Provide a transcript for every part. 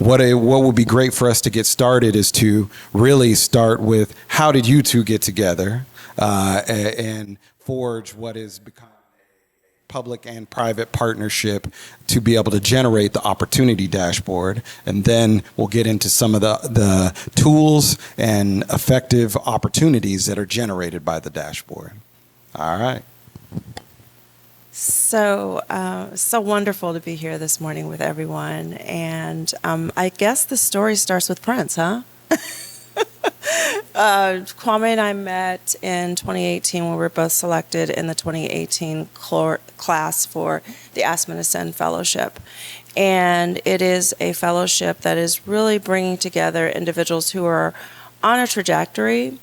what would be great for us to get started is to really start with how did you two get together and forge what is become public and private partnership to be able to generate the opportunity dashboard. And then we'll get into some of the tools and effective opportunities that are generated by the dashboard. All right. So wonderful to be here this morning with everyone. And I guess the story starts with Prince, huh? Kwame and I met in 2018 when we were both selected in the 2018 class for the Ask Men Ascend Fellowship. And it is a fellowship that is really bringing together individuals who are on a trajectory,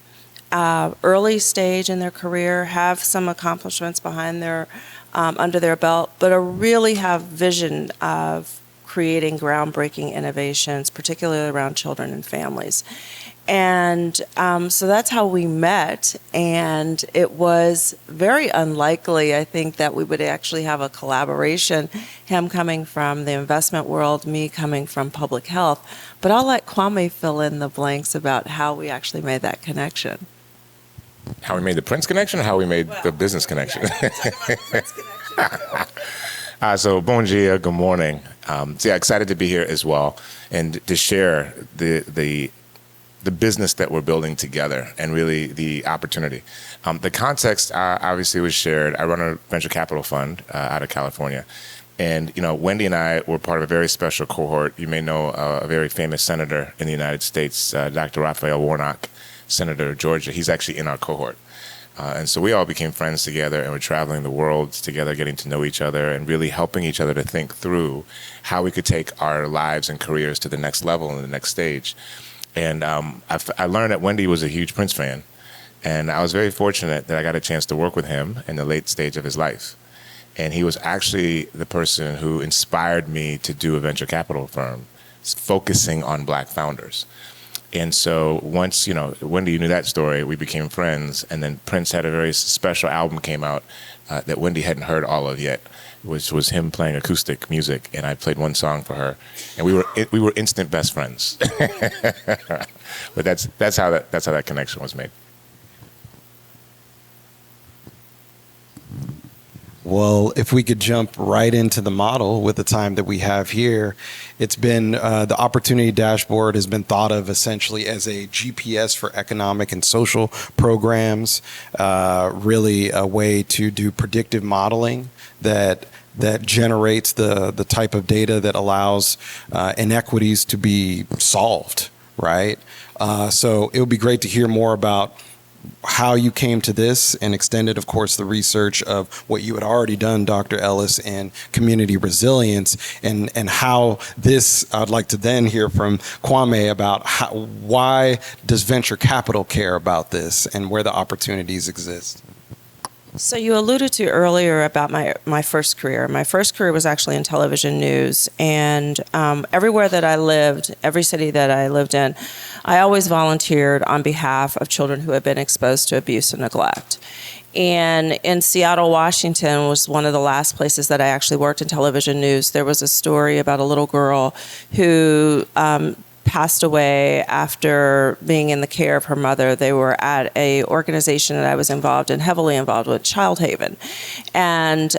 early stage in their career, have some accomplishments behind their under their belt, but really have vision of creating groundbreaking innovations, particularly around children and families. And so that's how we met, and it was very unlikely, I think, that we would actually have a collaboration, him coming from the investment world, me coming from public health. But I'll let Kwame fill in the blanks about how we actually made that connection. How we made the Prince connection, or how we made the business connection? Yeah, So, bon dia, good morning. Excited to be here as well, and to share the business that we're building together, and really the opportunity. The context obviously was shared. I run a venture capital fund out of California. And, Wendy and I were part of a very special cohort. You may know a very famous senator in the United States, Dr. Raphael Warnock, Senator of Georgia. He's actually in our cohort. And so we all became friends together, and we're traveling the world together, getting to know each other, and really helping each other to think through how we could take our lives and careers to the next level and the next stage. And I learned that Wendy was a huge Prince fan, and I was very fortunate that I got a chance to work with him in the late stage of his life. And he was actually the person who inspired me to do a venture capital firm focusing on Black founders. And so once, Wendy, you knew that story, we became friends, and then Prince had a very special album came out that Wendy hadn't heard all of yet, which was him playing acoustic music, and I played one song for her, and we were instant best friends. But that's how that connection was made. Well, if we could jump right into the model with the time that we have here, it's been the opportunity dashboard has been thought of essentially as a GPS for economic and social programs, really a way to do predictive modeling that generates the type of data that allows inequities to be solved, right? So it would be great to hear more about how you came to this, and extended, of course, the research of what you had already done, Dr. Ellis, in community resilience, and how this, I'd like to then hear from Kwame about why does venture capital care about this and where the opportunities exist. So you alluded to earlier about my first career. My first career was actually in television news, and everywhere that I lived, every city that I lived in, I always volunteered on behalf of children who had been exposed to abuse and neglect. And in Seattle, Washington was one of the last places that I actually worked in television news. There was a story about a little girl who passed away after being in the care of her mother. They were at a organization that I was heavily involved with, Child Haven. And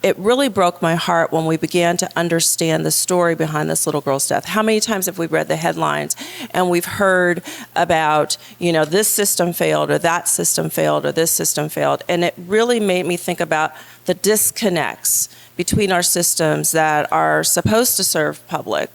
it really broke my heart when we began to understand the story behind this little girl's death. How many times have we read the headlines and we've heard about, this system failed, or that system failed, or this system failed? And it really made me think about the disconnects between our systems that are supposed to serve public,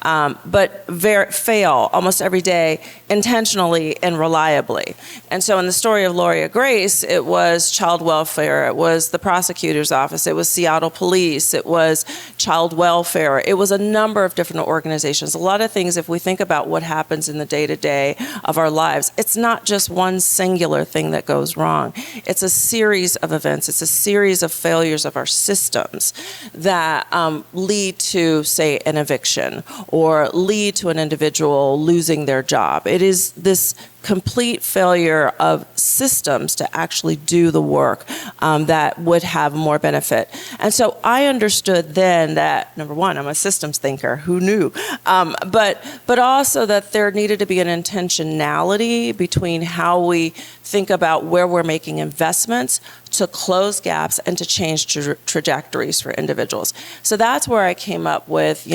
but fail almost every day intentionally and reliably. And so in the story of Loria Grace, it was child welfare, it was the prosecutor's office, it was Seattle Police, it was child welfare, it was a number of different organizations. A lot of things, if we think about what happens in the day-to-day of our lives, it's not just one singular thing that goes wrong. It's a series of events, it's a series of failures of our systems gaps that lead to, say, an eviction or lead to an individual losing their job. It is this complete failure of systems to actually do the work that would have more benefit. And so I understood then that, number one, I'm a systems thinker. Who knew? But also that there needed to be an intentionality between how we think about where we're making investments to close gaps and to change trajectories for individuals. So that's where I came up with,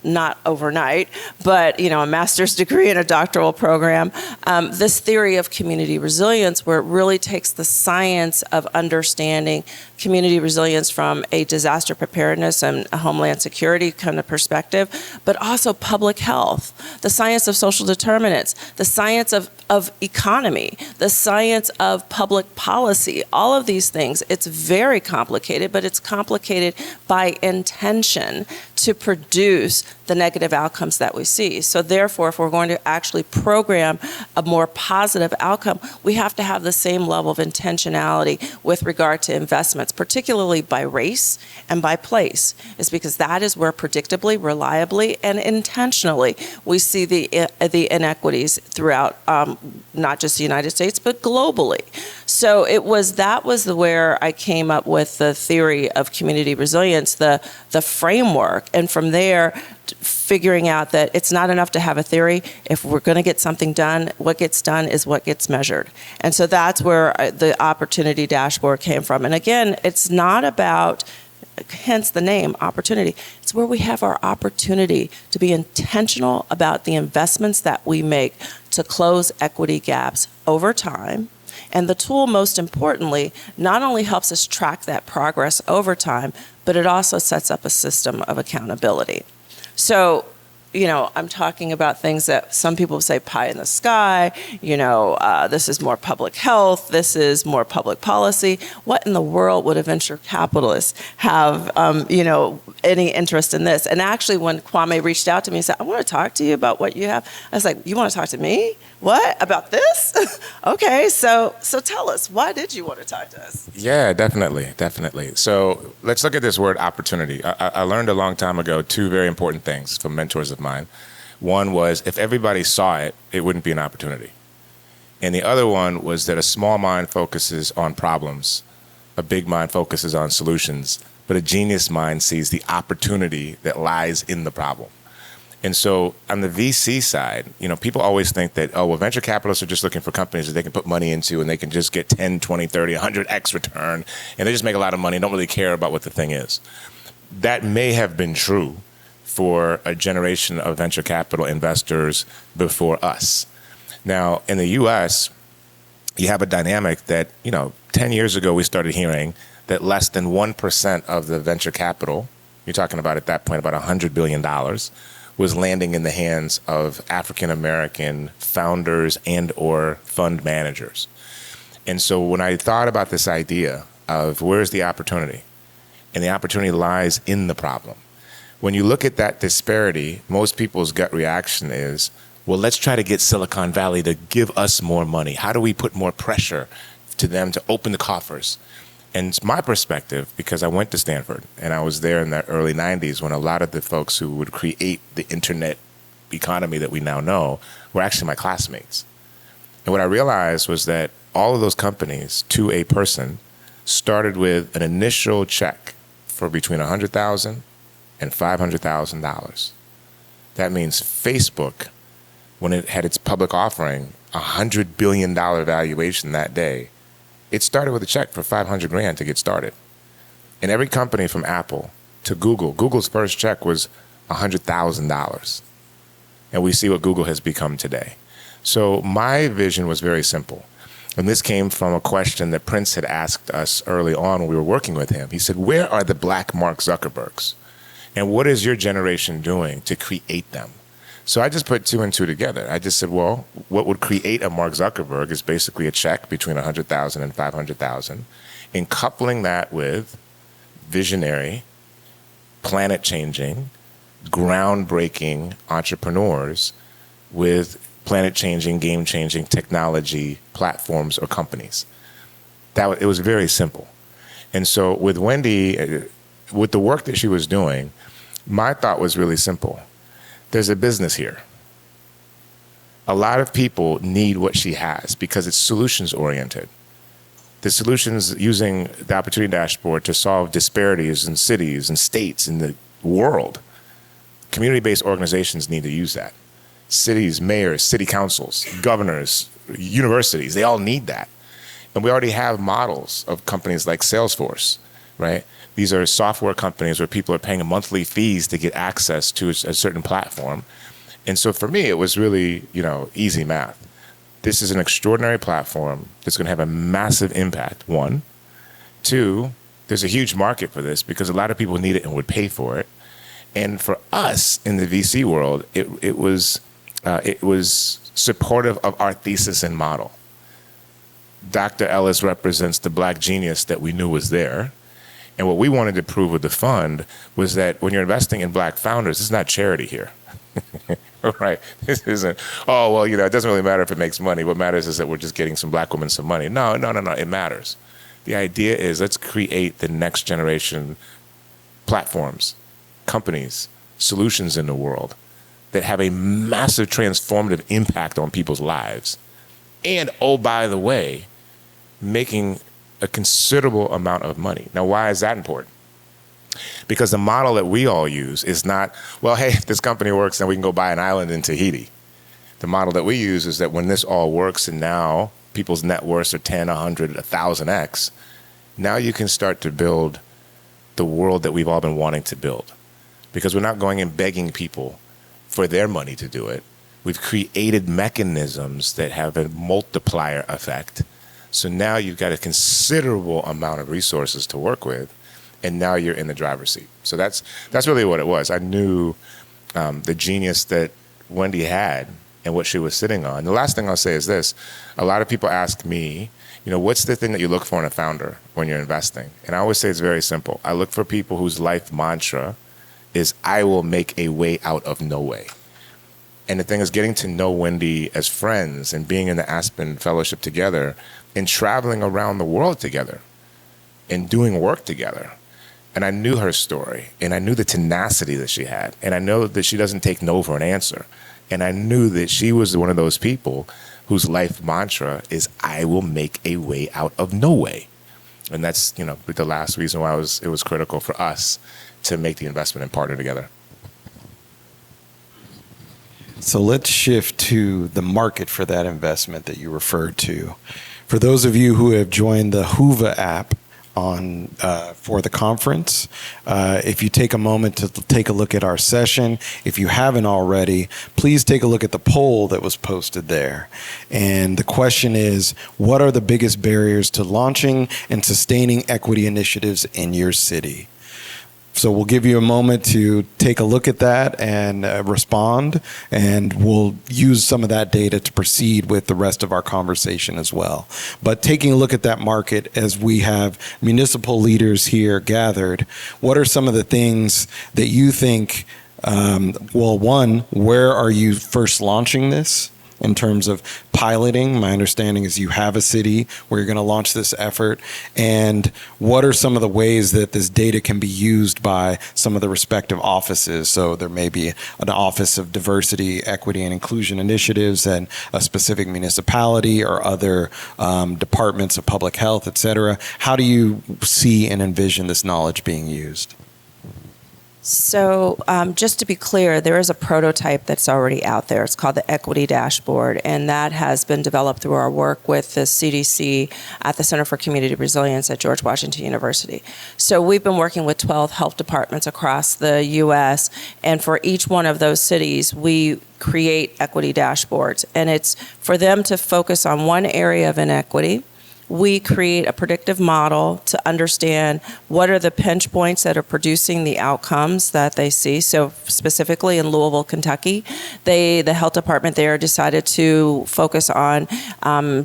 not overnight, but, a master's degree and a doctoral program, this theory of community resilience, where it really takes the science of understanding community resilience from a disaster preparedness and a homeland security kind of perspective, but also public health, the science of social determinants, the science of economy, the science of public policy, all of these things. It's very complicated, but it's complicated by intention to produce the negative outcomes that we see. So therefore, if we're going to actually program a more positive outcome, we have to have the same level of intentionality with regard to investments, particularly by race and by place, is because that is where predictably, reliably, and intentionally we see the inequities throughout not just the United States, but globally. So that was where I came up with the theory of community resilience, the framework, and from there, figuring out that it's not enough to have a theory. If we're going to get something done, what gets done is what gets measured. And so that's where the opportunity dashboard came from. And again, it's not about, hence the name, opportunity. It's where we have our opportunity to be intentional about the investments that we make to close equity gaps over time. And the tool, most importantly, not only helps us track that progress over time, but it also sets up a system of accountability. So, I'm talking about things that some people say pie in the sky, this is more public health, this is more public policy. What in the world would a venture capitalist have, any interest in this? And actually, when Kwame reached out to me and said, I want to talk to you about what you have, I was like, you want to talk to me? What? About this? Okay, so tell us, why did you want to talk to us? Yeah, definitely. So let's look at this word opportunity. I learned a long time ago two very important things from mentors of mine. One was if everybody saw it, it wouldn't be an opportunity. And the other one was that a small mind focuses on problems, a big mind focuses on solutions, but a genius mind sees the opportunity that lies in the problem. And so on the VC side, people always think that, venture capitalists are just looking for companies that they can put money into and they can just get 10, 20, 30, 100x return, and they just make a lot of money and don't really care about what the thing is. That may have been true for a generation of venture capital investors before us. Now, in the US, you have a dynamic that, 10 years ago we started hearing that less than 1% of the venture capital, you're talking about at that point about $100 billion, was landing in the hands of African-American founders and or fund managers. And so when I thought about this idea of where's the opportunity, and the opportunity lies in the problem. When you look at that disparity, most people's gut reaction is, well, let's try to get Silicon Valley to give us more money. How do we put more pressure to them to open the coffers? And it's my perspective, because I went to Stanford and I was there in the early 90s when a lot of the folks who would create the internet economy that we now know were actually my classmates. And what I realized was that all of those companies, to a person, started with an initial check for between $100,000 and $500,000. That means Facebook, when it had its public offering, $100 billion valuation that day, it started with a check for $500,000 to get started. And every company from Apple to Google, Google's first check was $100,000. And we see what Google has become today. So my vision was very simple. And this came from a question that Prince had asked us early on when we were working with him. He said, where are the black Mark Zuckerbergs? And what is your generation doing to create them? So I just put two and two together. I just said, well, what would create a Mark Zuckerberg is basically a check between $100,000 and $500,000, and coupling that with visionary, planet-changing, groundbreaking entrepreneurs with planet-changing, game-changing technology platforms or companies. It was very simple. And so with Wendy, with the work that she was doing, my thought was really simple. There's a business here. A lot of people need what she has because it's solutions oriented. The solutions using the opportunity dashboard to solve disparities in cities and states in the world. Community-based organizations need to use that. Cities, mayors, city councils, governors, universities, they all need that. And we already have models of companies like Salesforce, right? These are software companies where people are paying monthly fees to get access to a certain platform. And so for me, it was really, easy math. This is an extraordinary platform that's going to have a massive impact, one. Two, there's a huge market for this because a lot of people need it and would pay for it. And for us in the VC world, it was supportive of our thesis and model. Dr. Ellis represents the Black genius that we knew was there. And what we wanted to prove with the fund was that when you're investing in Black founders, this is not charity here. Right? This isn't, it doesn't really matter if it makes money. What matters is that we're just getting some Black women some money. No, it matters. The idea is let's create the next generation platforms, companies, solutions in the world that have a massive transformative impact on people's lives. And, oh, by the way, making a considerable amount of money. Now, why is that important? Because the model that we all use is not, well, hey, if this company works, then we can go buy an island in Tahiti. The model that we use is that when this all works and now people's net worths are 10, 100, 1,000x, now you can start to build the world that we've all been wanting to build. Because we're not going and begging people for their money to do it. We've created mechanisms that have a multiplier effect. So now you've got a considerable amount of resources to work with, and now you're in the driver's seat. So that's really what it was. I knew the genius that Wendy had and what she was sitting on. The last thing I'll say is this. A lot of people ask me, what's the thing that you look for in a founder when you're investing? And I always say it's very simple. I look for people whose life mantra is, I will make a way out of no way. And the thing is, getting to know Wendy as friends and being in the Aspen Fellowship together and traveling around the world together and doing work together. And I knew her story, and I knew the tenacity that she had. And I know that she doesn't take no for an answer. And I knew that she was one of those people whose life mantra is, I will make a way out of no way. And that's, the last reason why it was critical for us to make the investment and partner together. So let's shift to the market for that investment that you referred to. For those of you who have joined the Whova app for the conference, if you take a moment to take a look at our session, if you haven't already, please take a look at the poll that was posted there. And the question is, what are the biggest barriers to launching and sustaining equity initiatives in your city? So we'll give you a moment to take a look at that and respond, and we'll use some of that data to proceed with the rest of our conversation as well. But taking a look at that market, as we have municipal leaders here gathered, what are some of the things that you think, one, where are you first launching this? In terms of piloting, my understanding is you have a city where you're going to launch this effort. And what are some of the ways that this data can be used by some of the respective offices? So there may be an Office of Diversity, Equity, and Inclusion Initiatives and a specific municipality or other departments of public health, et cetera. How do you see and envision this knowledge being used? So just to be clear, there is a prototype that's already out there. It's called the Equity Dashboard, and that has been developed through our work with the CDC at the Center for Community Resilience at George Washington University. So we've been working with 12 health departments across the U.S., and for each one of those cities, we create equity dashboards. And it's for them to focus on one area of inequity. We create a predictive model to understand what are the pinch points that are producing the outcomes that they see. So specifically in Louisville, Kentucky, the health department there decided to focus on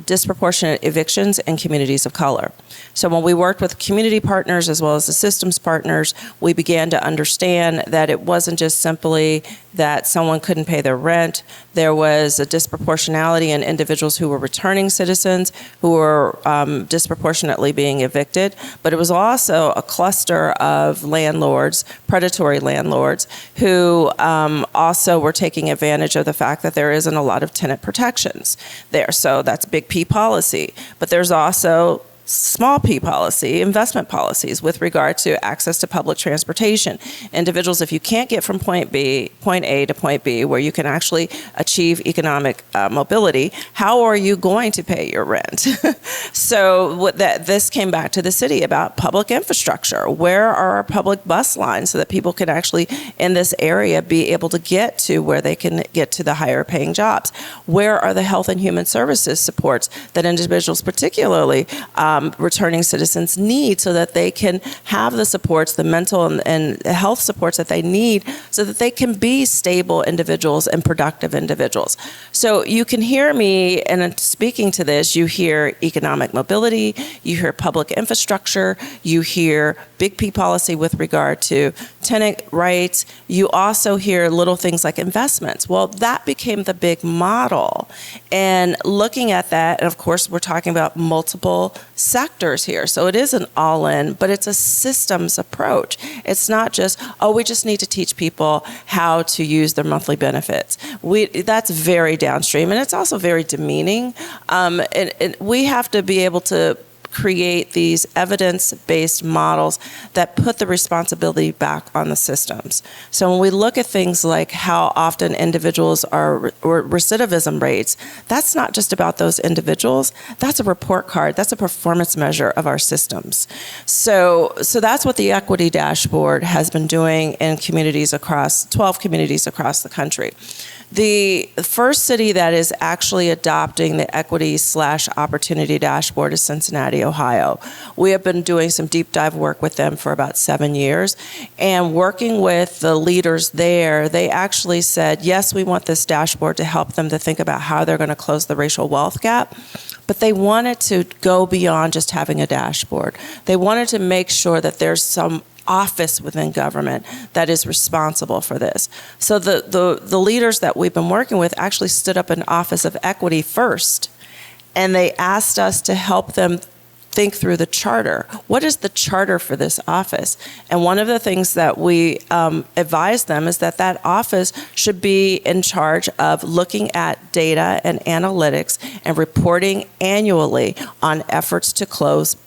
disproportionate evictions in communities of color. So when we worked with community partners as well as the systems partners, we began to understand that it wasn't just simply that someone couldn't pay their rent. There was a disproportionality in individuals who were returning citizens, who were disproportionately being evicted, but it was also a cluster of landlords, predatory landlords, who also were taking advantage of the fact that there isn't a lot of tenant protections there. So that's big P policy. But there's also small p policy, investment policies with regard to access to public transportation. Individuals, if you can't get from point A to point B, where you can actually achieve economic mobility, how are you going to pay your rent? So this came back to the city about public infrastructure. Where are our public bus lines so that people can actually, in this area, be able to get to where they can get to the higher paying jobs? Where are the health and human services supports that individuals, particularly returning citizens, need so that they can have the supports, the mental and health supports that they need so that they can be stable individuals and productive individuals? So you can hear me, and in speaking to this, you hear economic mobility, you hear public infrastructure, you hear big P policy with regard to tenant rights, you also hear little things like investments. Well, that became the big model. And looking at that, and of course, we're talking about multiple sectors here. So it is an all-in, but it's a systems approach. It's not just, oh, we just need to teach people how to use their monthly benefits. That's very downstream, and it's also very demeaning. And we have to be able to create these evidence-based models that put the responsibility back on the systems. So when we look at things like how often individuals or recidivism rates, that's not just about those individuals. That's a report card. That's a performance measure of our systems. So that's what the Equity Dashboard has been doing in communities across 12 communities across the country. The first city that is actually adopting the equity/opportunity dashboard is Cincinnati, Ohio. We have been doing some deep dive work with them for about 7 years, and working with the leaders there, they actually said, yes, we want this dashboard to help them to think about how they're going to close the racial wealth gap, but they wanted to go beyond just having a dashboard. They wanted to make sure that there's some office within government that is responsible for this. So the leaders that we've been working with actually stood up an Office of Equity first, and they asked us to help them think through the charter. What is the charter for this office? And one of the things that we advised them is that that office should be in charge of looking at data and analytics and reporting annually on efforts to close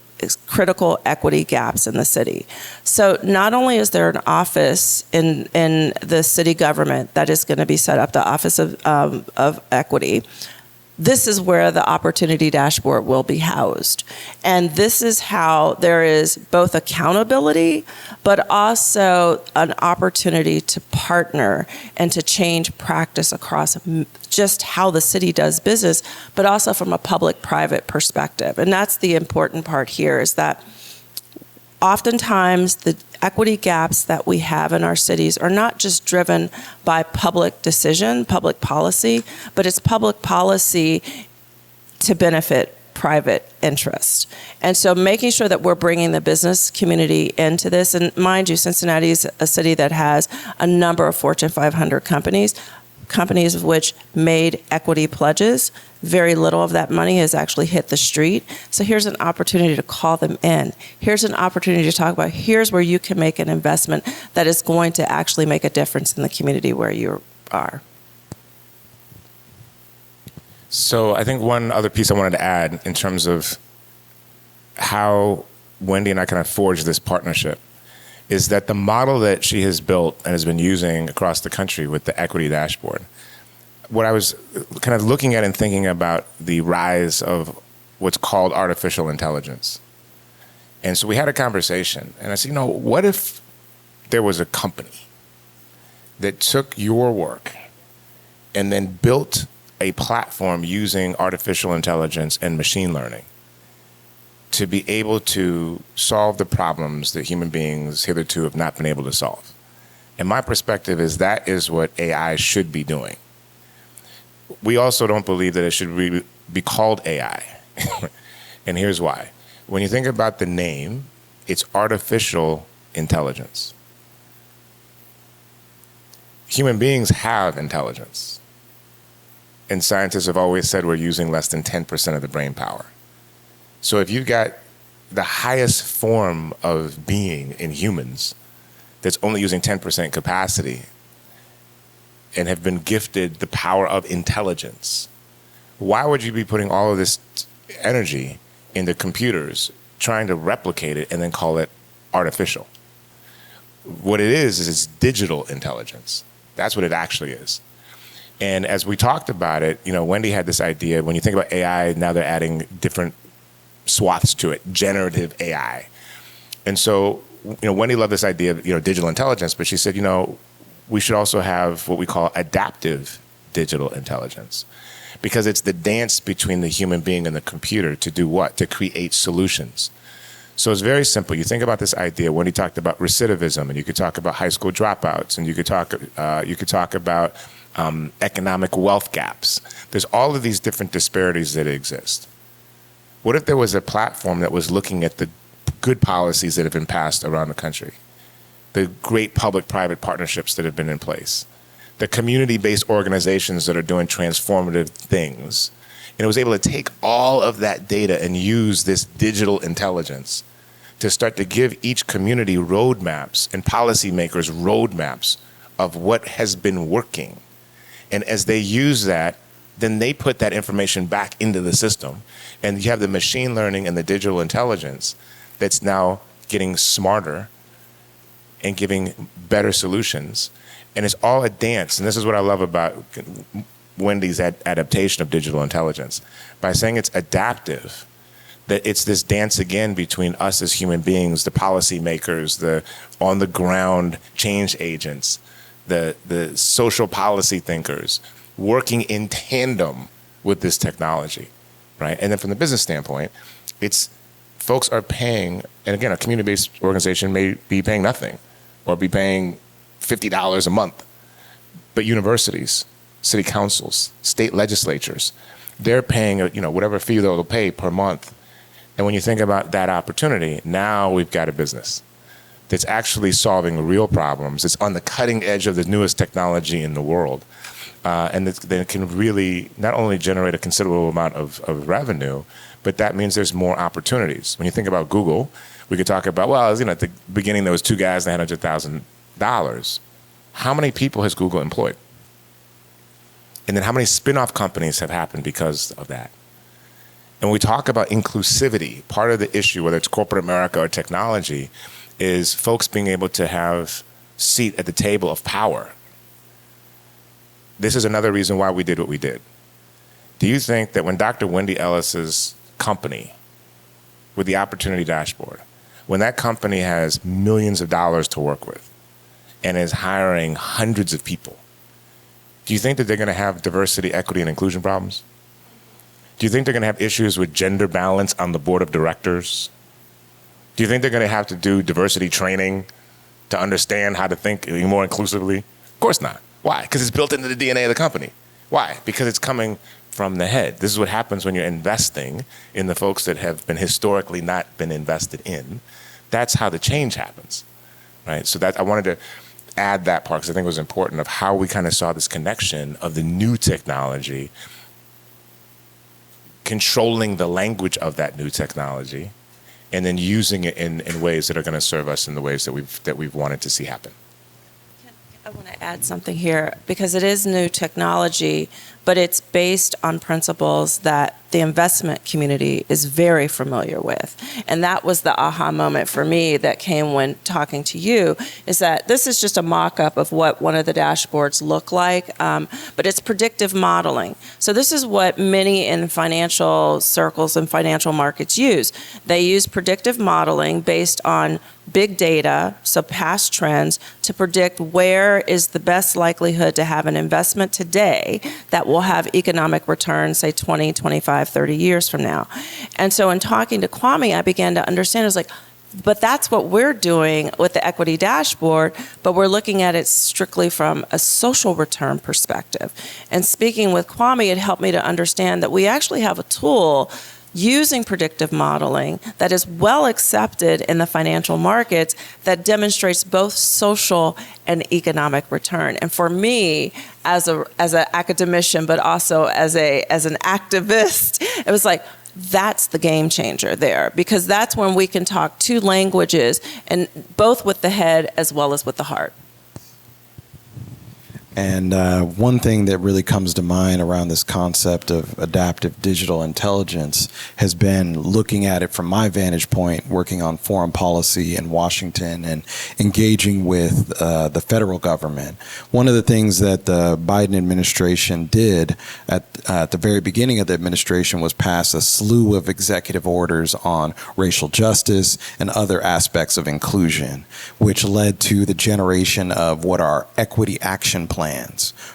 critical equity gaps in the city. So not only is there an office in the city government that is going to be set up, the Office of Equity, this is where the Opportunity Dashboard will be housed. And this is how there is both accountability, but also an opportunity to partner and to change practice across just how the city does business, but also from a public-private perspective. And that's the important part here, is that oftentimes the equity gaps that we have in our cities are not just driven by public decision, public policy, but it's public policy to benefit private interest. And so making sure that we're bringing the business community into this, and mind you, Cincinnati is a city that has a number of Fortune 500 companies of which made equity pledges. Very little of that money has actually hit the street. So here's an opportunity to call them in. Here's an opportunity to talk about, here's where you can make an investment that is going to actually make a difference in the community where you are. So I think one other piece I wanted to add in terms of how Wendy and I kind of forged this partnership is that the model that she has built and has been using across the country with the Equity Dashboard, what I was kind of looking at and thinking about the rise of what's called artificial intelligence. And so we had a conversation, and I said, what if there was a company that took your work and then built a platform using artificial intelligence and machine learning to be able to solve the problems that human beings hitherto have not been able to solve? And my perspective is that is what AI should be doing. We also don't believe that it should be called AI. And here's why. When you think about the name, it's artificial intelligence. Human beings have intelligence. And scientists have always said we're using less than 10% of the brain power. So if you've got the highest form of being in humans that's only using 10% capacity and have been gifted the power of intelligence, why would you be putting all of this energy into computers, trying to replicate it and then call it artificial? What it is it's digital intelligence. That's what it actually is. And as we talked about it, Wendy had this idea, when you think about AI, now they're adding different swaths to it, generative AI. And so, Wendy loved this idea of, digital intelligence, but she said, we should also have what we call adaptive digital intelligence, because it's the dance between the human being and the computer to do what? To create solutions. So it's very simple. You think about this idea when he talked about recidivism, and you could talk about high school dropouts, and you could talk about economic wealth gaps. There's all of these different disparities that exist. What if there was a platform that was looking at the good policies that have been passed around the country, the great public-private partnerships that have been in place, the community-based organizations that are doing transformative things, and it was able to take all of that data and use this digital intelligence to start to give each community roadmaps and policymakers roadmaps of what has been working. And as they use that, then they put that information back into the system, and you have the machine learning and the digital intelligence that's now getting smarter and giving better solutions. And it's all a dance. And this is what I love about Wendy's adaptation of digital intelligence. By saying it's adaptive, that it's this dance again between us as human beings, the policymakers, the on-the-ground change agents, the social policy thinkers, working in tandem with this technology, right? And then from the business standpoint, it's folks are paying, and again, a community-based organization may be paying nothing or be paying $50 a month. But universities, city councils, state legislatures, they're paying, whatever fee they'll pay per month. And when you think about that opportunity, now we've got a business that's actually solving real problems. It's on the cutting edge of the newest technology in the world. And then it can really not only generate a considerable amount of revenue, but that means there's more opportunities. When you think about Google, we could talk about, at the beginning there was two guys that had $100,000. How many people has Google employed? And then how many spin-off companies have happened because of that? And when we talk about inclusivity, part of the issue, whether it's corporate America or technology, is folks being able to have a seat at the table of power. This is another reason why we did what we did. Do you think that when Dr. Wendy Ellis's company, with the Opportunity Dashboard, when that company has millions of dollars to work with and is hiring hundreds of people, do you think that they're going to have diversity, equity, and inclusion problems? Do you think they're going to have issues with gender balance on the board of directors? Do you think they're going to have to do diversity training to understand how to think more inclusively? Of course not. Why? Because it's built into the DNA of the company. Why? Because it's coming from the head. This is what happens when you're investing in the folks that have been historically not been invested in. That's how the change happens, right? So that I wanted to add that part because I think it was important of how we kind of saw this connection of the new technology controlling the language of that new technology and then using it in ways that are going to serve us in the ways that we've wanted to see happen. I want to add something here because it is new technology, but it's based on principles that the investment community is very familiar with. And that was the aha moment for me that came when talking to you, is that this is just a mock-up of what one of the dashboards look like, but it's predictive modeling. So this is what many in financial circles and financial markets use. They use predictive modeling based on big data, so past trends, to predict where is the best likelihood to have an investment today that will have economic return, say 20, 25, 30 years from now. And so in talking to Kwame, I began to understand, I was like, but that's what we're doing with the equity dashboard, but we're looking at it strictly from a social return perspective. And speaking with Kwame, it helped me to understand that we actually have a tool using predictive modeling that is well accepted in the financial markets that demonstrates both social and economic return. And for me, as an academician, but also as an activist, it was like, that's the game changer there, because that's when we can talk two languages, and both with the head as well as with the heart. And one thing that really comes to mind around this concept of adaptive digital intelligence has been looking at it from my vantage point, working on foreign policy in Washington and engaging with the federal government. One of the things that the Biden administration did at the very beginning of the administration was pass a slew of executive orders on racial justice and other aspects of inclusion, which led to the generation of what are equity action plans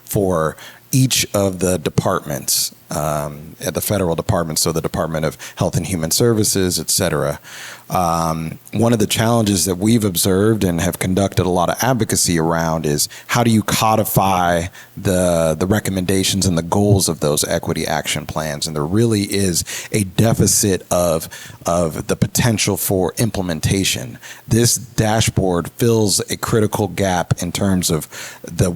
for each of the departments at the federal departments, so the Department of Health and Human Services, et cetera. One of the challenges that we've observed and have conducted a lot of advocacy around is how do you codify the recommendations and the goals of those equity action plans? And there really is a deficit of the potential for implementation. This dashboard fills a critical gap in terms of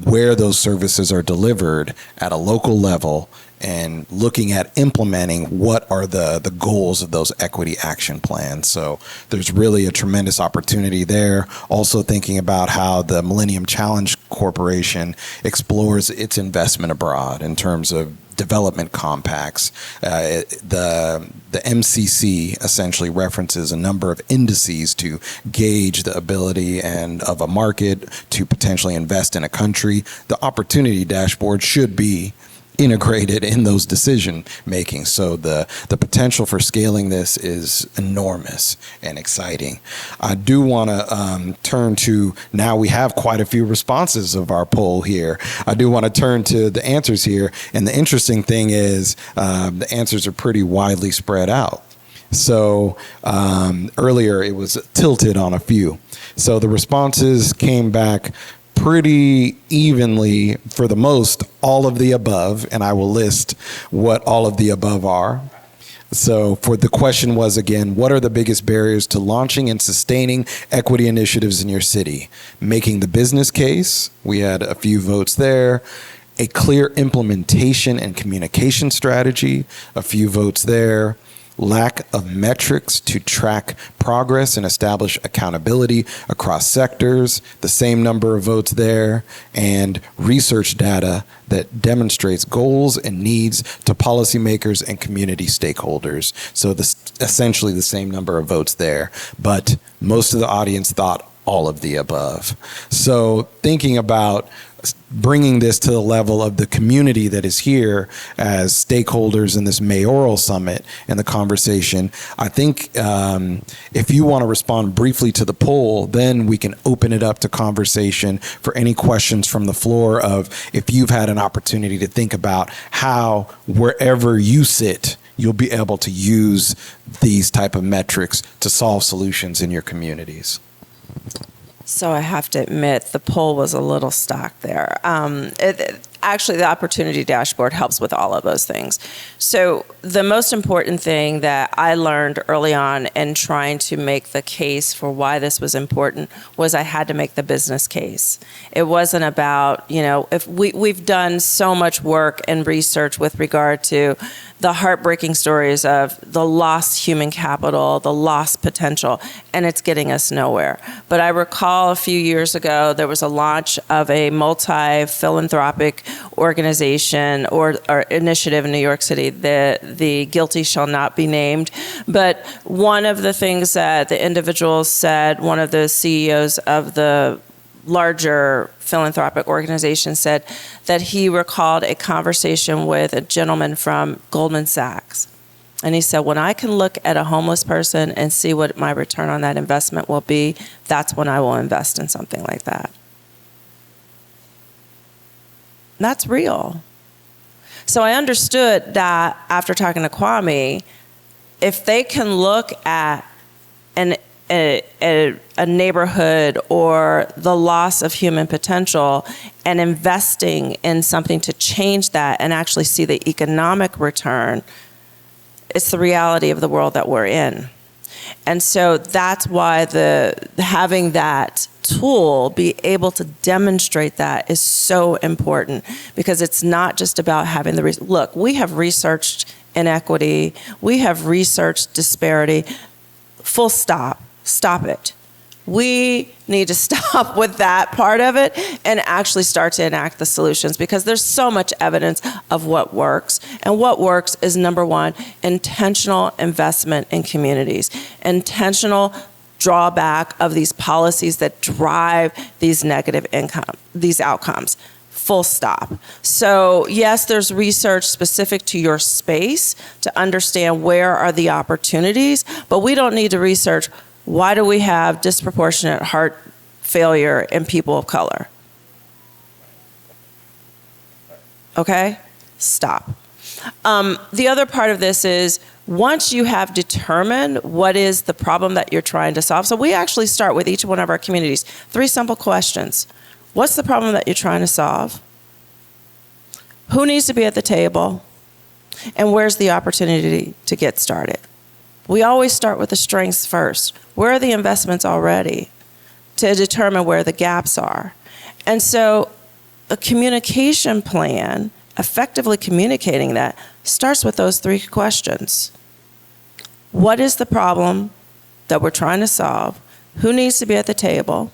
where those services are delivered at a local level, and looking at implementing what are the goals of those equity action plans. So there's really a tremendous opportunity there. Also thinking about how the Millennium Challenge Corporation explores its investment abroad in terms of development compacts. The MCC essentially references a number of indices to gauge the ability of a market to potentially invest in a country. The opportunity dashboard should be integrated in those decision making. So the potential for scaling this is enormous and exciting. I do want to turn to, now we have quite a few responses of our poll here. I do want to turn to the answers here. And the interesting thing is the answers are pretty widely spread out. So earlier it was tilted on a few. So the responses came back pretty evenly, for the most, all of the above, and I will list what all of the above are. So for the question was, again, what are the biggest barriers to launching and sustaining equity initiatives in your city? Making the business case, we had a few votes there. A clear implementation and communication strategy, a few votes there. Lack of metrics to track progress and establish accountability across sectors, the same number of votes there, and research data that demonstrates goals and needs to policymakers and community stakeholders. So essentially the same number of votes there, but most of the audience thought all of the above. So thinking about bringing this to the level of the community that is here as stakeholders in this mayoral summit and the conversation, I think if you want to respond briefly to the poll, then we can open it up to conversation for any questions from the floor of if you've had an opportunity to think about how wherever you sit, you'll be able to use these type of metrics to solve solutions in your communities. So I have to admit, the poll was a little stuck there. Actually, the opportunity dashboard helps with all of those things. So the most important thing that I learned early on in trying to make the case for why this was important was I had to make the business case. It wasn't about, if we've done so much work and research with regard to the heartbreaking stories of the lost human capital, the lost potential, and it's getting us nowhere. But I recall a few years ago, there was a launch of a multi-philanthropic organization or initiative in New York City, the Guilty Shall Not Be Named. But one of the things that the individuals said, one of the CEOs of the larger philanthropic organization said that he recalled a conversation with a gentleman from Goldman Sachs. And he said, when I can look at a homeless person and see what my return on that investment will be, that's when I will invest in something like that. That's real. So I understood that after talking to Kwame, if they can look at a neighborhood or the loss of human potential and investing in something to change that and actually see the economic return, it's the reality of the world that we're in. And so that's why having that tool, be able to demonstrate that, is so important, because it's not just about having look, we have researched inequity. We have researched disparity. Full stop. Stop it. We need to stop with that part of it and actually start to enact the solutions, because there's so much evidence of what works. And what works is, number one, intentional investment in communities, intentional drawback of these policies that drive these negative these outcomes. Full stop. So yes, there's research specific to your space to understand where are the opportunities, but we don't need to research why do we have disproportionate heart failure in people of color. Okay? Stop. The other part of this is, once you have determined what is the problem that you're trying to solve, so we actually start with each one of our communities, 3 simple questions. What's the problem that you're trying to solve? Who needs to be at the table? And where's the opportunity to get started? We always start with the strengths first. Where are the investments already to determine where the gaps are? And so a communication plan, effectively communicating that, starts with those 3 questions. What is the problem that we're trying to solve? Who needs to be at the table?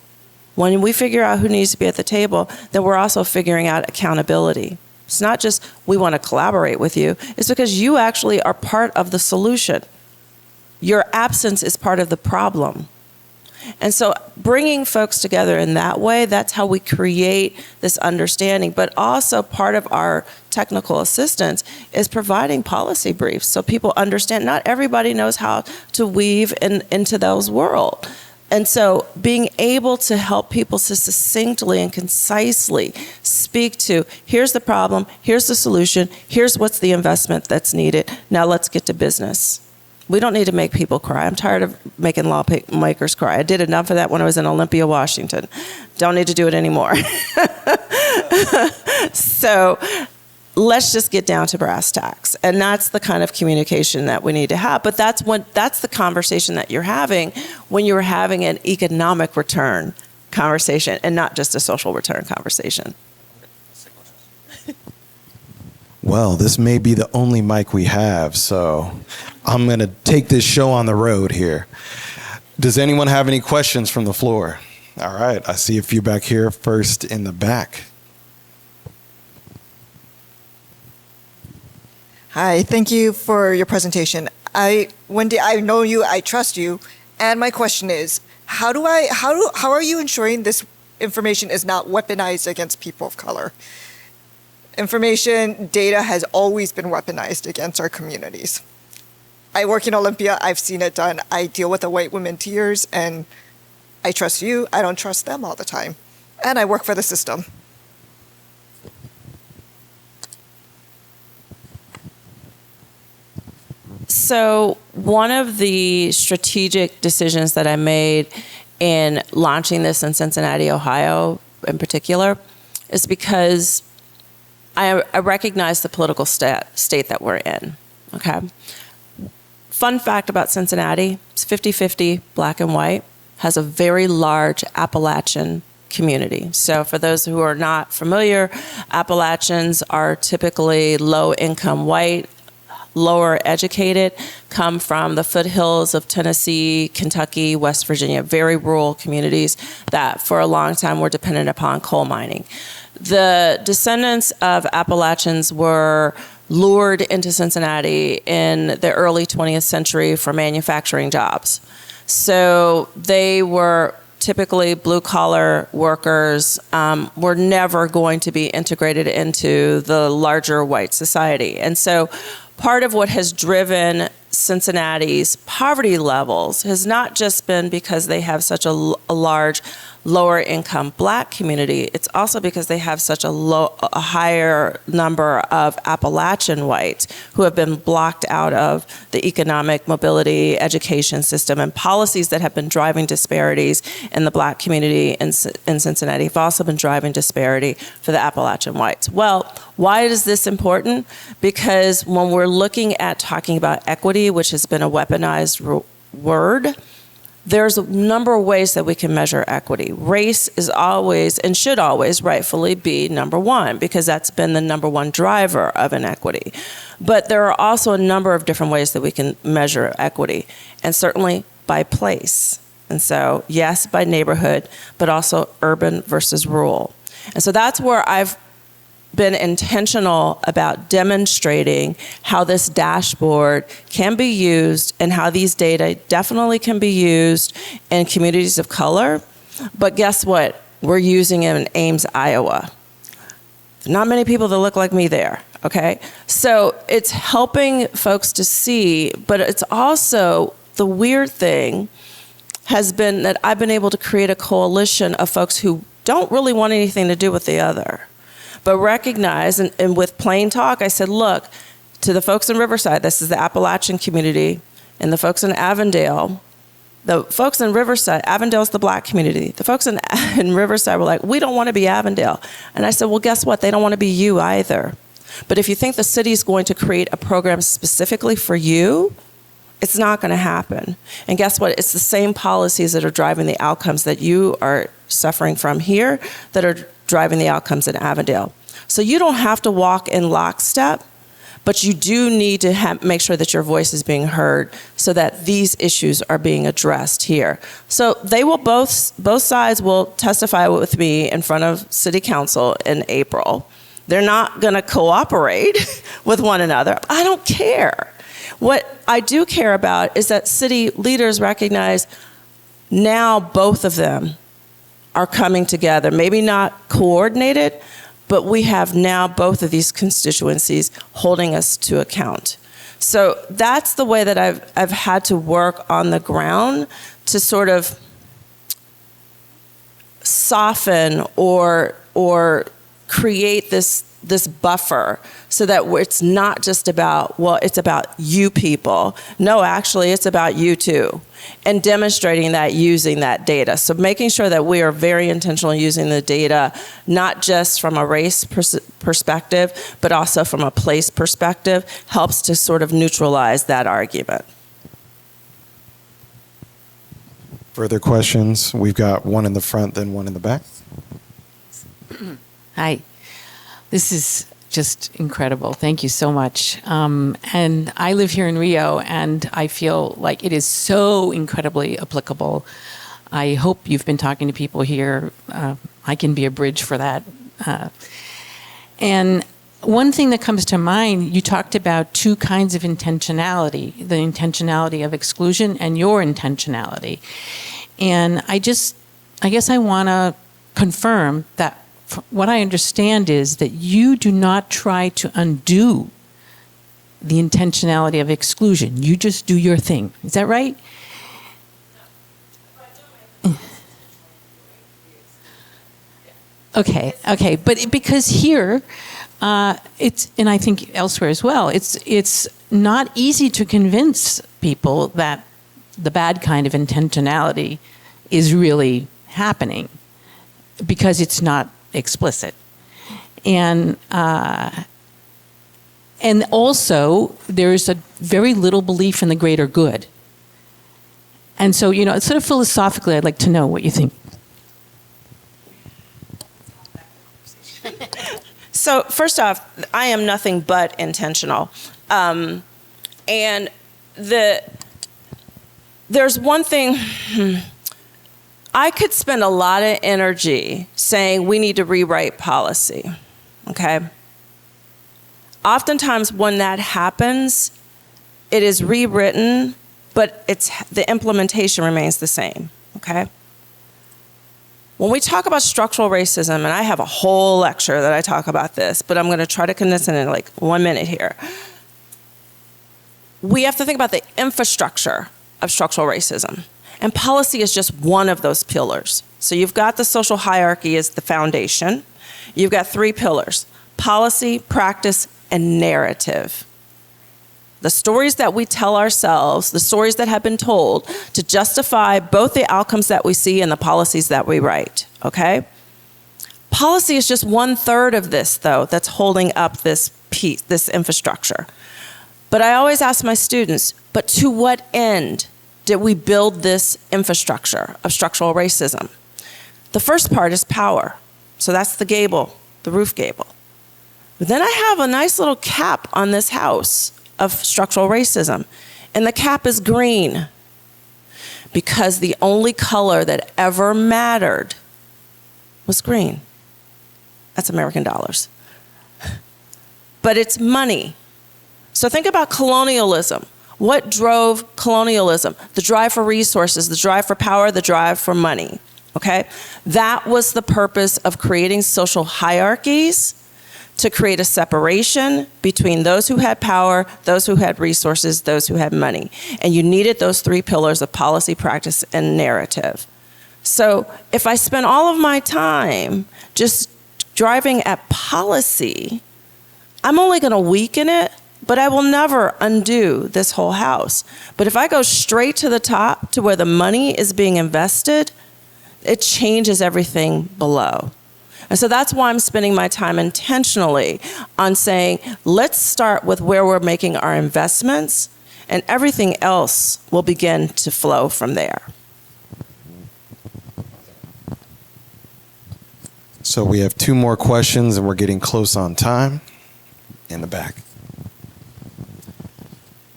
When we figure out who needs to be at the table, then we're also figuring out accountability. It's not just we want to collaborate with you. It's because you actually are part of the solution. Your absence is part of the problem. And so bringing folks together in that way, that's how we create this understanding. But also part of our technical assistance is providing policy briefs so people understand not everybody knows how to weave into those worlds. And so being able to help people to succinctly and concisely speak to, here's the problem, here's the solution, here's what's the investment that's needed, now let's get to business. We don't need to make people cry. I'm tired of making lawmakers cry. I did enough of that when I was in Olympia, Washington. Don't need to do it anymore. So let's just get down to brass tacks. And that's the kind of communication that we need to have. But that's the conversation that you're having when you're having an economic return conversation and not just a social return conversation. Well, this may be the only mic we have, so I'm going to take this show on the road here. Does anyone have any questions from the floor? All right, I see a few back here, first in the back. Hi, thank you for your presentation. Wendy, I know you, I trust you, and my question is, how are you ensuring this information is not weaponized against people of color? Information, data has always been weaponized against our communities. I work in Olympia, I've seen it done. I deal with the white women tears, and I trust you, I don't trust them all the time. And I work for the system. So one of the strategic decisions that I made in launching this in Cincinnati, Ohio in particular, is because I recognize the political state that we're in, okay? Fun fact about Cincinnati, it's 50-50 black and white, has a very large Appalachian community. So for those who are not familiar, Appalachians are typically low-income white, lower educated, come from the foothills of Tennessee, Kentucky, West Virginia, very rural communities that for a long time were dependent upon coal mining. The descendants of Appalachians were lured into Cincinnati in the early 20th century for manufacturing jobs. So they were typically blue-collar workers, were never going to be integrated into the larger white society. And so part of what has driven Cincinnati's poverty levels has not just been because they have such a large lower income black community, it's also because they have such a higher number of Appalachian whites who have been blocked out of the economic mobility education system, and policies that have been driving disparities in the black community in Cincinnati have also been driving disparity for the Appalachian whites. Well, why is this important? Because when we're looking at talking about equity, which has been a weaponized word, there's a number of ways that we can measure equity. Race is always and should always rightfully be number one because that's been the number one driver of inequity. But there are also a number of different ways that we can measure equity, and certainly by place. And so, yes, by neighborhood, but also urban versus rural. And so that's where I've been intentional about demonstrating how this dashboard can be used and how these data definitely can be used in communities of color. But guess what? We're using it in Ames, Iowa. Not many people that look like me there, okay? So it's helping folks to see, but it's also the weird thing has been that I've been able to create a coalition of folks who don't really want anything to do with the other, but recognize, and with plain talk, I said, look, to the folks in Riverside, this is the Appalachian community, and the folks in Avondale, the folks in Riverside, Avondale's the black community. The folks in Riverside were like, we don't want to be Avondale. And I said, well, guess what? They don't want to be you either. But if you think the city is going to create a program specifically for you, it's not going to happen. And guess what? It's the same policies that are driving the outcomes that you are suffering from here that are driving the outcomes in Avondale. So you don't have to walk in lockstep, but you do need to make sure that your voice is being heard so that these issues are being addressed here. So they will both sides will testify with me in front of City Council in April. They're not going to cooperate with one another. I don't care. What I do care about is that city leaders recognize now both of them are coming together, maybe not coordinated, but we have now both of these constituencies holding us to account. So that's the way that I've had to work on the ground to sort of soften or create this buffer so that it's not just about, well, it's about you people. No, actually, it's about you too. And demonstrating that using that data. So making sure that we are very intentional using the data, not just from a race perspective, but also from a place perspective, helps to sort of neutralize that argument. Further questions? We've got one in the front, then one in the back. Hi. This is just incredible. Thank you so much. And I live here in Rio, and I feel like it is so incredibly applicable. I hope you've been talking to people here. I can be a bridge for that. And one thing that comes to mind, you talked about two kinds of intentionality, the intentionality of exclusion and your intentionality. And I guess I want to confirm that what I understand is that you do not try to undo the intentionality of exclusion. You just do your thing. Is that right? Okay. But because here, it's, and I think elsewhere as well, it's not easy to convince people that the bad kind of intentionality is really happening because it's not explicit. And also there's a very little belief in the greater good. And so, sort of philosophically, I'd like to know what you think. So first off, I am nothing but intentional. And there's one thing, I could spend a lot of energy saying we need to rewrite policy, okay? Oftentimes when that happens, it is rewritten, but the implementation remains the same, okay? When we talk about structural racism, and I have a whole lecture that I talk about this, but I'm gonna try to condense it in like 1 minute here. We have to think about the infrastructure of structural racism. And policy is just one of those pillars. So you've got the social hierarchy as the foundation. You've got 3 pillars: policy, practice, and narrative. The stories that we tell ourselves, the stories that have been told to justify both the outcomes that we see and the policies that we write, okay? Policy is just 1/3 of this, though, that's holding up this piece, this infrastructure. But I always ask my students, but to what end? did we build this infrastructure of structural racism? The first part is power. So that's the gable, the roof gable. But then I have a nice little cap on this house of structural racism. And the cap is green because the only color that ever mattered was green. That's American dollars. But it's money. So think about colonialism. What drove colonialism? The drive for resources, the drive for power, the drive for money. Okay? That was the purpose of creating social hierarchies, to create a separation between those who had power, those who had resources, those who had money. And you needed those three pillars of policy, practice, and narrative. So if I spend all of my time just driving at policy, I'm only going to weaken it, but I will never undo this whole house. But if I go straight to the top, to where the money is being invested, it changes everything below. And so that's why I'm spending my time intentionally on saying, let's start with where we're making our investments, and everything else will begin to flow from there. So we have two more questions, and we're getting close on time. In the back.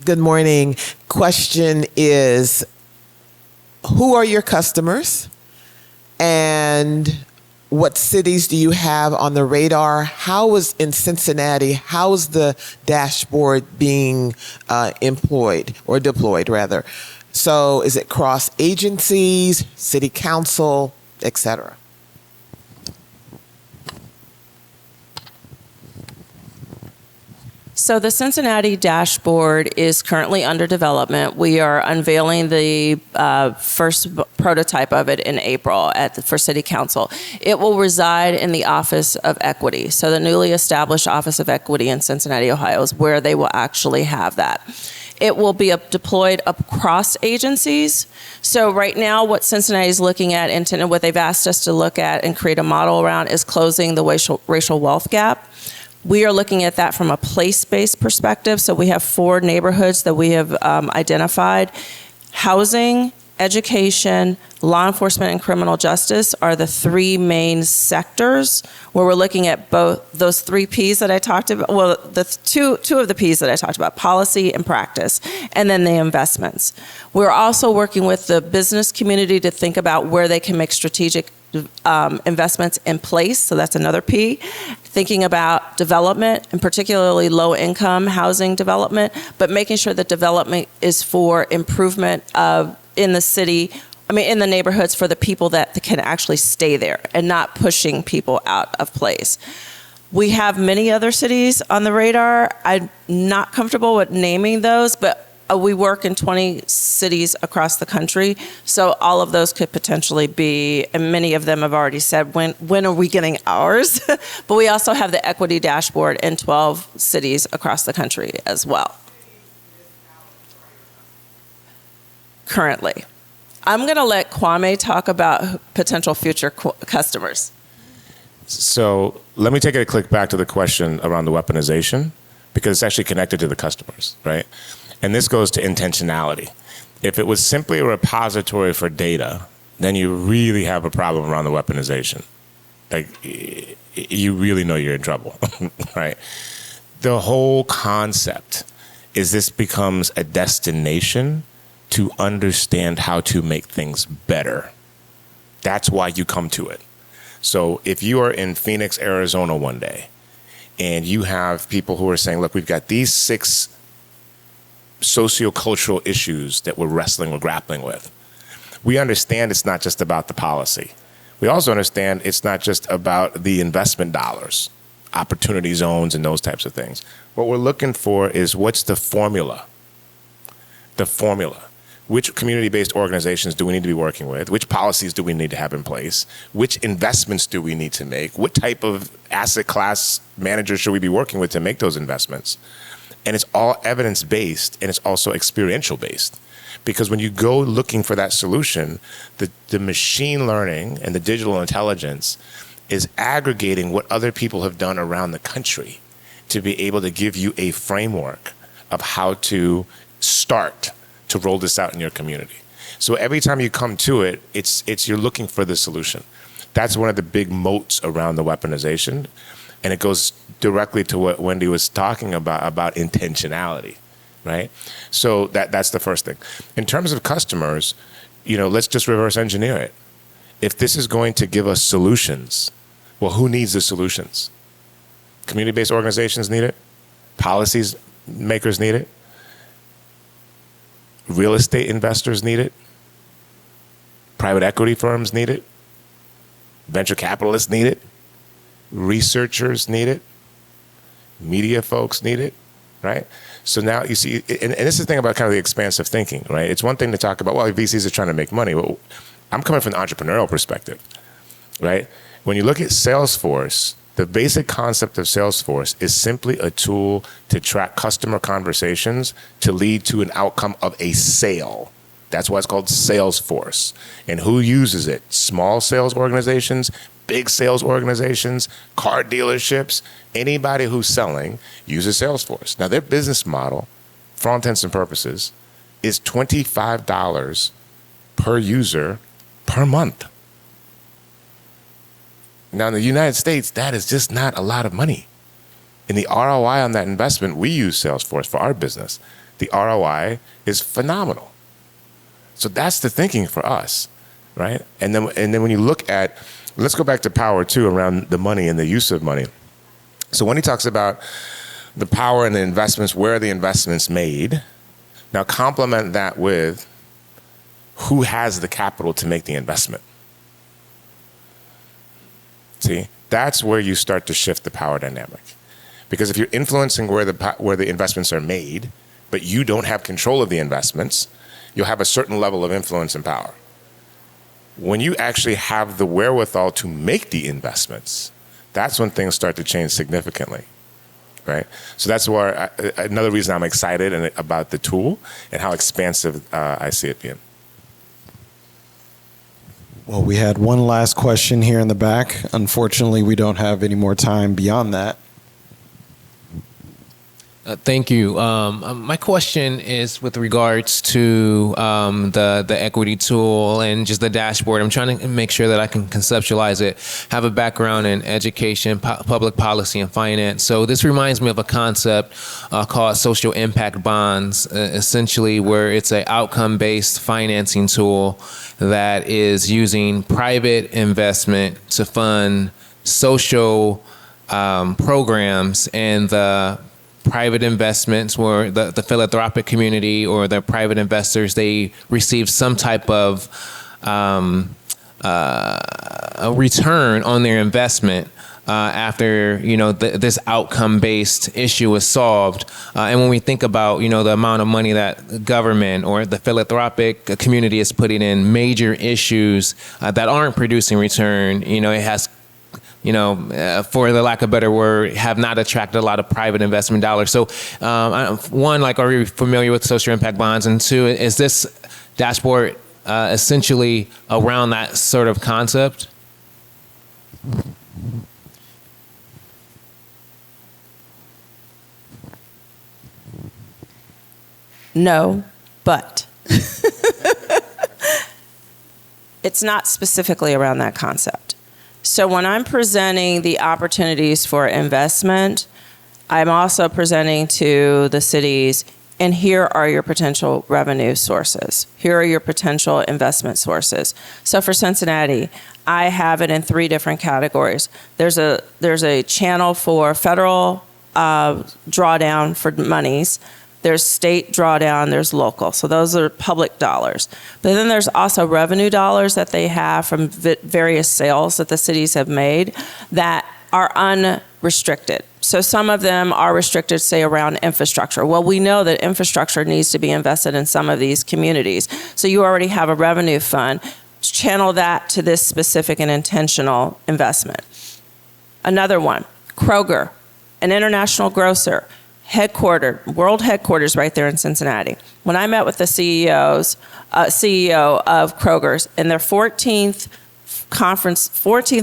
Good morning. Question is, who are your customers? And what cities do you have on the radar? How is, in Cincinnati, how is the dashboard being employed, or deployed rather? So is it cross agencies, city council, et cetera? So the Cincinnati dashboard is currently under development. We are unveiling the first prototype of it in April for City Council. It will reside in the Office of Equity. So the newly established Office of Equity in Cincinnati, Ohio is where they will actually have that. It will be deployed across agencies. So right now, what Cincinnati is looking at, and what they've asked us to look at and create a model around, is closing the racial wealth gap. We are looking at that from a place-based perspective. So we have 4 neighborhoods that we have identified. Housing, education, law enforcement, and criminal justice are the 3 main sectors where we're looking at both those 3 Ps that I talked about. Well, the two of the Ps that I talked about, policy and practice, and then the investments. We're also working with the business community to think about where they can make strategic investments in place. So that's another P. Thinking about development, and particularly low-income housing development, but making sure that development is for improvement in the city, in the neighborhoods, for the people that can actually stay there, and not pushing people out of place. We have many other cities on the radar. I'm not comfortable with naming those, but we work in 20 cities across the country, so all of those could potentially be, and many of them have already said, when are we getting ours? But we also have the equity dashboard in 12 cities across the country as well. Currently. I'm going to let Kwame talk about potential future customers. So let me take it a click back to the question around the weaponization, because it's actually connected to the customers, right? And this goes to intentionality. If it was simply a repository for data, then you really have a problem around the weaponization. Like, you really know you're in trouble, right? The whole concept is this becomes a destination to understand how to make things better. That's why you come to it. So if you are in Phoenix, Arizona one day, and you have people who are saying, look, we've got these 6 sociocultural issues that we're grappling with. We understand it's not just about the policy. We also understand it's not just about the investment dollars, opportunity zones, and those types of things. What we're looking for is, what's the formula? The formula. Which community-based organizations do we need to be working with? Which policies do we need to have in place? Which investments do we need to make? What type of asset class managers should we be working with to make those investments? And it's all evidence-based, and it's also experiential-based. Because when you go looking for that solution, the machine learning and the digital intelligence is aggregating what other people have done around the country to be able to give you a framework of how to start to roll this out in your community. So every time you come to it, it's you're looking for the solution. That's one of the big moats around the weaponization. And it goes directly to what Wendy was talking about intentionality, right? So that's the first thing. In terms of customers, let's just reverse engineer it. If this is going to give us solutions, well, who needs the solutions? Community-based organizations need it. Policies makers need it. Real estate investors need it. Private equity firms need it. Venture capitalists need it. Researchers need it. Media folks need it, right? So now you see, and this is the thing about kind of the expansive thinking, right? It's one thing to talk about, well, VCs are trying to make money. Well, I'm coming from an entrepreneurial perspective, right? When you look at Salesforce, the basic concept of Salesforce is simply a tool to track customer conversations to lead to an outcome of a sale. That's why it's called Salesforce. And who uses it? Small sales organizations, big sales organizations, car dealerships, anybody who's selling uses Salesforce. Now, their business model, for all intents and purposes, is $25 per user per month. Now, in the United States, that is just not a lot of money. And the ROI on that investment, we use Salesforce for our business. The ROI is phenomenal. So that's the thinking for us, right? And then when you look at, let's go back to power too, around the money and the use of money. So when he talks about the power and the investments, where are the investments made? Now complement that with who has the capital to make the investment. See, that's where you start to shift the power dynamic. Because if you're influencing where the investments are made, but you don't have control of the investments, you'll have a certain level of influence and power. When you actually have the wherewithal to make the investments, that's when things start to change significantly, right? So that's why another reason I'm excited about the tool and how expansive I see it being. Well, we had one last question here in the back. Unfortunately, we don't have any more time beyond that. Thank you. My question is with regards to the equity tool and just the dashboard. I'm trying to make sure that I can conceptualize it. Have a background in education, public policy, and finance. So this reminds me of a concept called social impact bonds, essentially where it's an outcome-based financing tool that is using private investment to fund social programs, and the private investments where the philanthropic community or the private investors, they receive some type of a return on their investment after this outcome-based issue is solved. And when we think about the amount of money that government or the philanthropic community is putting in major issues that aren't producing return, it has for the lack of a better word, have not attracted a lot of private investment dollars. So one, are you familiar with social impact bonds? And two, is this dashboard essentially around that sort of concept? No, but it's not specifically around that concept. So when I'm presenting the opportunities for investment, I'm also presenting to the cities, and here are your potential revenue sources. Here are your potential investment sources. So for Cincinnati, I have it in 3 different categories. There's a channel for federal drawdown for monies. There's state drawdown, there's local. So those are public dollars. But then there's also revenue dollars that they have from various sales that the cities have made that are unrestricted. So some of them are restricted, say, around infrastructure. Well, we know that infrastructure needs to be invested in some of these communities. So you already have a revenue fund. Channel that to this specific and intentional investment. Another one, Kroger, an international grocer, world headquarters right there in Cincinnati. When I met with the CEO of Kroger's in their 14th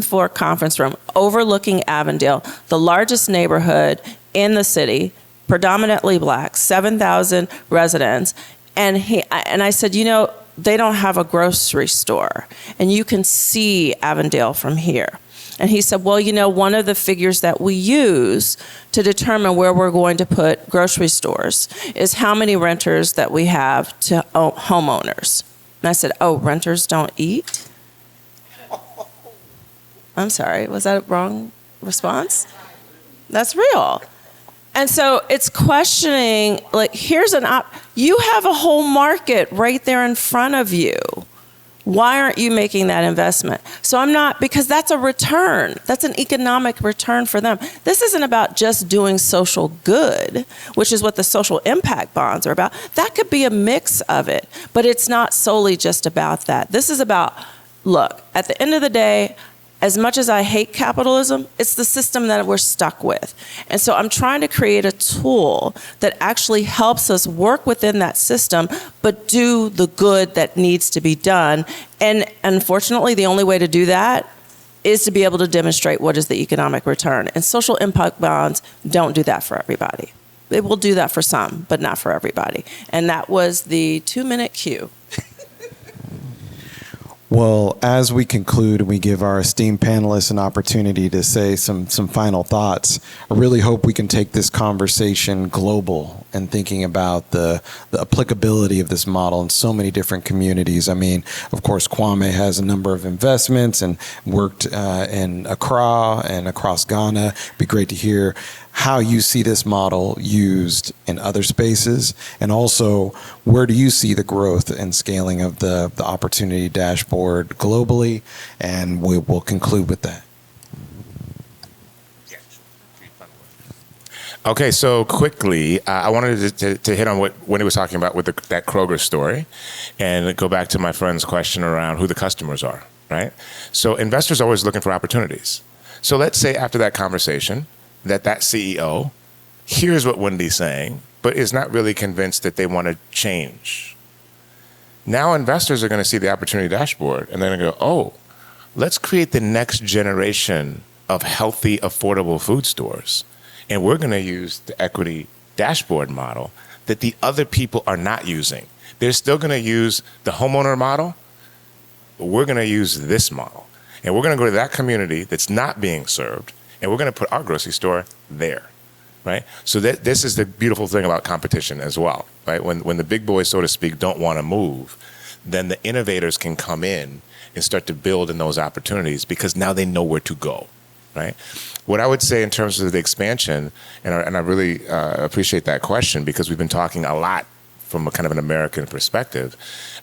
floor conference room overlooking Avondale, the largest neighborhood in the city, predominantly black, 7,000 residents, And I said, they don't have a grocery store, and you can see Avondale from here. And he said, well, one of the figures that we use to determine where we're going to put grocery stores is how many renters that we have to homeowners. And I said, oh, renters don't eat? I'm sorry, was that a wrong response? That's real. And so it's questioning, like, you have a whole market right there in front of you. Why aren't you making that investment? So because that's a return. That's an economic return for them. This isn't about just doing social good, which is what the social impact bonds are about. That could be a mix of it, but it's not solely just about that. This is about, look, at the end of the day, as much as I hate capitalism, it's the system that we're stuck with. And so I'm trying to create a tool that actually helps us work within that system, but do the good that needs to be done. And unfortunately, the only way to do that is to be able to demonstrate what is the economic return. And social impact bonds don't do that for everybody. They will do that for some, but not for everybody. And that was the 2-minute cue. Well, as we conclude and we give our esteemed panelists an opportunity to say some final thoughts, I really hope we can take this conversation global and thinking about the applicability of this model in so many different communities. I mean, of course, Kwame has a number of investments and worked in Accra and across Ghana. It'd be great to hear how you see this model used in other spaces, and also where do you see the growth and scaling of the opportunity dashboard globally, and we will conclude with that. Okay, so quickly, I wanted to hit on what Wendy was talking about with that Kroger story, and go back to my friend's question around who the customers are, right? So investors are always looking for opportunities. So let's say after that conversation, that CEO hears what Wendy's saying, but is not really convinced that they want to change. Now investors are going to see the opportunity dashboard, and they're going to go, oh, let's create the next generation of healthy, affordable food stores. And we're going to use the equity dashboard model that the other people are not using. They're still going to use the homeowner model, but we're going to use this model. And we're going to go to that community that's not being served, and we're going to put our grocery store there, right? So this is the beautiful thing about competition as well, right? When the big boys, so to speak, don't want to move, then the innovators can come in and start to build in those opportunities because now they know where to go, right? What I would say in terms of the expansion, and I really appreciate that question because we've been talking a lot from a kind of an American perspective,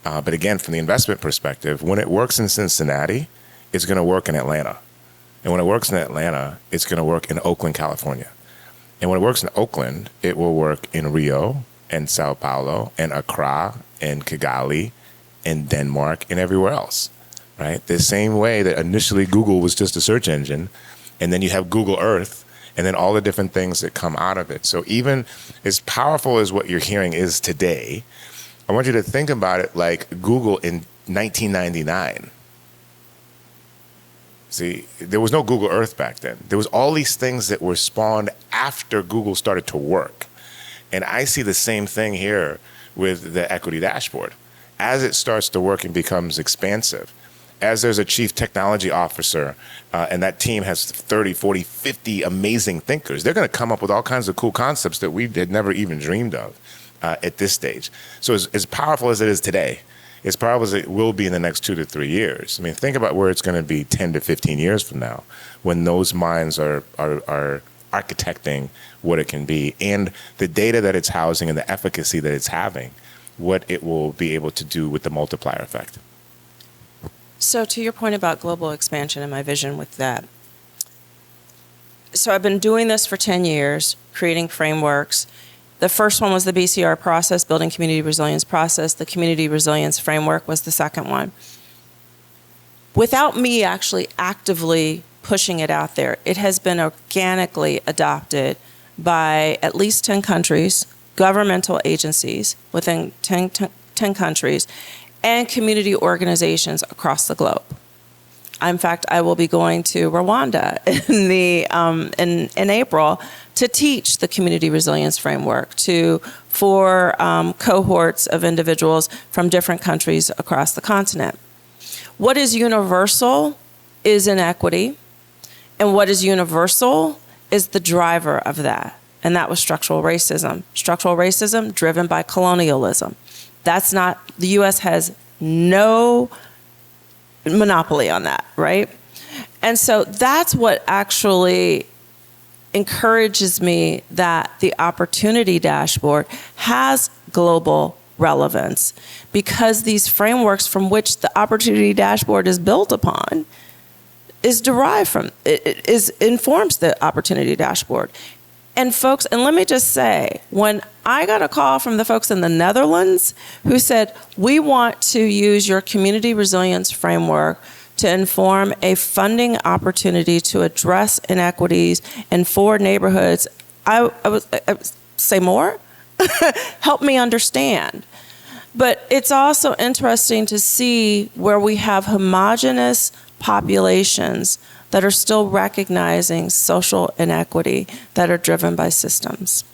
but again, from the investment perspective, when it works in Cincinnati, it's going to work in Atlanta. And when it works in Atlanta, it's going to work in Oakland, California. And when it works in Oakland, it will work in Rio and Sao Paulo and Accra and Kigali and Denmark and everywhere else, right? The same way that initially Google was just a search engine, and then you have Google Earth, and then all the different things that come out of it. So even as powerful as what you're hearing is today, I want you to think about it like Google in 1999. See, there was no Google Earth back then. There was all these things that were spawned after Google started to work. And I see the same thing here with the equity dashboard. As it starts to work and becomes expansive, as there's a chief technology officer and that team has 30, 40, 50 amazing thinkers, they're going to come up with all kinds of cool concepts that we had never even dreamed of at this stage. So as powerful as it is today, as powerful as it will be in the next 2 to 3 years. I mean, think about where it's going to be 10 to 15 years from now when those minds are architecting what it can be and the data that it's housing and the efficacy that it's having, what it will be able to do with the multiplier effect. So to your point about global expansion and my vision with that. So I've been doing this for 10 years, creating frameworks. The first one was the BCR process, building community resilience process. The community resilience framework was the second one. Without me actually actively pushing it out there, it has been organically adopted by at least 10 countries, governmental agencies within 10 countries, and community organizations across the globe. In fact, I will be going to Rwanda in April to teach the community resilience framework for cohorts of individuals from different countries across the continent. What is universal is inequity, and what is universal is the driver of that, and that was structural racism. Structural racism driven by colonialism. That's not, the U.S. has no monopoly on that, right? And so that's what actually encourages me that the opportunity dashboard has global relevance, because these frameworks from which the opportunity dashboard is built upon is derived from, informs the opportunity dashboard. And folks, and let me just say, when I got a call from the folks in the Netherlands who said, we want to use your community resilience framework to inform a funding opportunity to address inequities in 4 neighborhoods, I was say more? Help me understand. But it's also interesting to see where we have homogenous populations that are still recognizing social inequity that are driven by systems.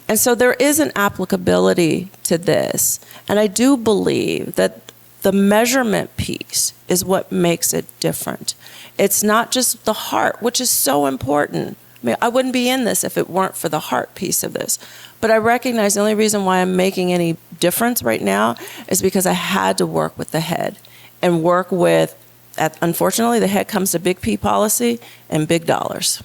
And so there is an applicability to this. And I do believe that the measurement piece is what makes it different. It's not just the heart, which is so important. I mean, I wouldn't be in this if it weren't for the heart piece of this. But I recognize the only reason why I'm making any difference right now is because I had to work with the head and work with, unfortunately, the head comes to big P policy and big dollars.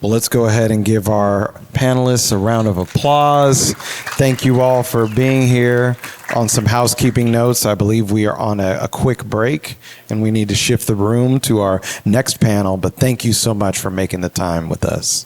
Well, let's go ahead and give our panelists a round of applause. Thank you all for being here. On some housekeeping notes, I believe we are on a quick break and we need to shift the room to our next panel, but thank you so much for making the time with us.